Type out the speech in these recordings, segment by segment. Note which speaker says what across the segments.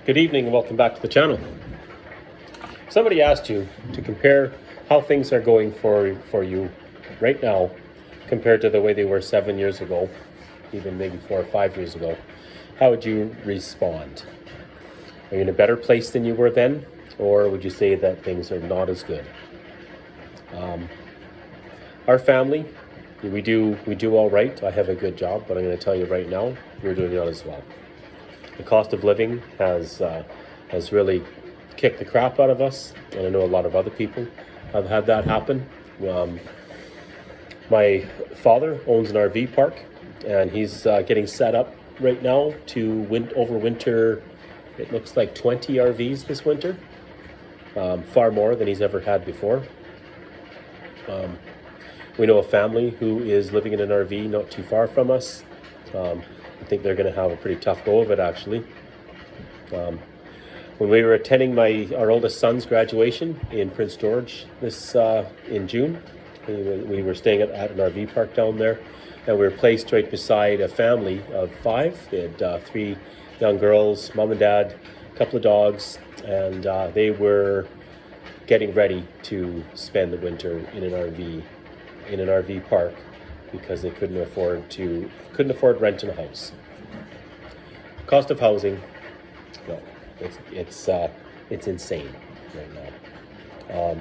Speaker 1: Good evening and welcome back to the channel. Somebody asked you to compare how things are going for you right now compared to the way they were 7 years ago, even maybe 4 or 5 years ago. How would you respond? Are you in a better place than you were then? Or would you say that things are not as good? Our family, we do all right. I have a good job, but I'm going to tell you right now, we're doing not as well. The cost of living has really kicked the crap out of us, and I know a lot of other people have had that happen. My father owns an RV park, and he's getting set up right now to overwinter. It looks like 20 RVs this winter, far more than he's ever had before. We know a family who is living in an RV not too far from us. I think they're going to have a pretty tough go of it, actually. When we were attending our oldest son's graduation in Prince George in June, we were staying at an RV park down there, and we were placed right beside a family of 5. They had 3 young girls, mom and dad, a couple of dogs, and they were getting ready to spend the winter in an RV park because they couldn't afford renting a house. Cost of housing, no, it's insane right now.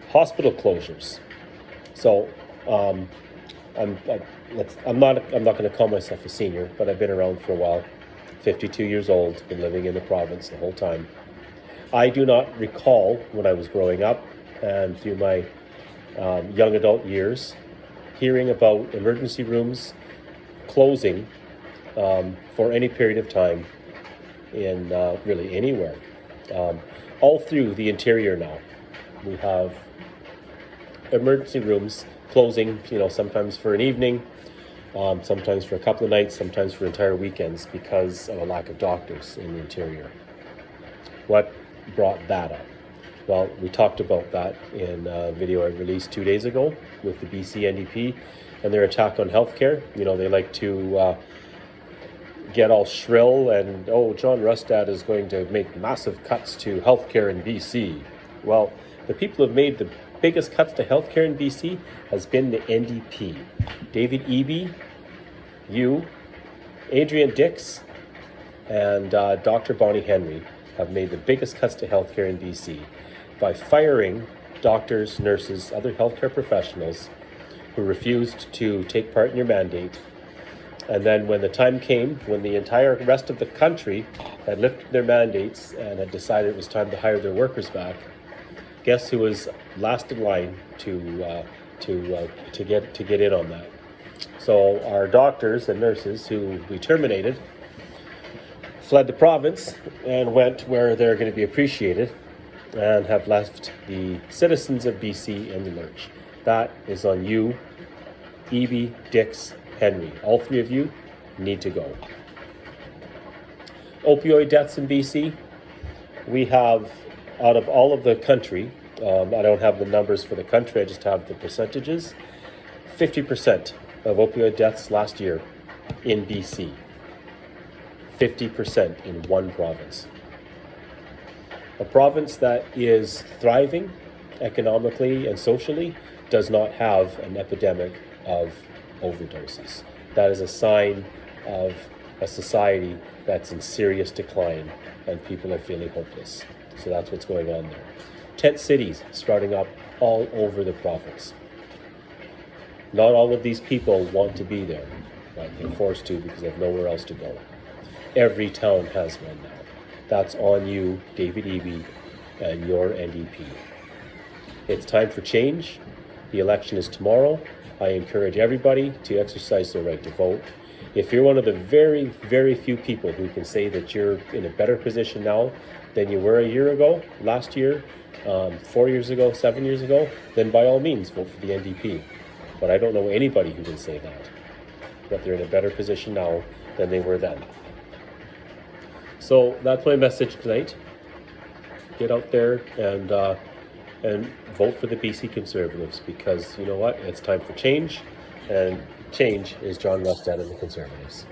Speaker 1: Hospital closures. So I'm not going to call myself a senior, but I've been around for a while. 52 years old, been living in the province the whole time. I do not recall when I was growing up and through my young adult years hearing about emergency rooms closing for any period of time in really anywhere. All through the interior now, we have emergency rooms closing, sometimes for an evening, sometimes for a couple of nights, sometimes for entire weekends because of a lack of doctors in the interior. What brought that up? Well, we talked about that in a video I released 2 days ago with the BC NDP and their attack on healthcare. They like to get all shrill and, John Rustad is going to make massive cuts to healthcare in BC. Well, the people who have made the biggest cuts to healthcare in BC has been the NDP. David Eby, you, Adrian Dix, and Dr. Bonnie Henry have made the biggest cuts to healthcare in BC by firing doctors, nurses, other healthcare professionals who refused to take part in your mandate. And then when the time came, when the entire rest of the country had lifted their mandates and had decided it was time to hire their workers back, guess who was last in line to get in on that? So our doctors and nurses who we terminated fled the province and went where they're going to be appreciated and have left the citizens of BC in the lurch. That is on you, Eby, Dix, Henry. All 3 of you need to go. Opioid deaths in BC, we have, out of all of the country, I don't have the numbers for the country, I just have the percentages, 50% of opioid deaths last year in BC. 50% in one province. A province that is thriving economically and socially does not have an epidemic of overdoses. That is a sign of a society that's in serious decline and people are feeling hopeless. So that's what's going on there. Tent cities sprouting up all over the province. Not all of these people want to be there, but they're forced to because they have nowhere else to go. Every town has one now. That's on you, David Eby, and your NDP. It's time for change. The election is tomorrow. I encourage everybody to exercise their right to vote. If you're one of the very, very few people who can say that you're in a better position now than you were a year ago, last year, 4 years ago, 7 years ago, then by all means vote for the NDP. But I don't know anybody who can say that they're in a better position now than they were then. So that's my message tonight. Get out there and vote for the BC Conservatives because you know what? It's time for change, and change is John Rustad and the Conservatives.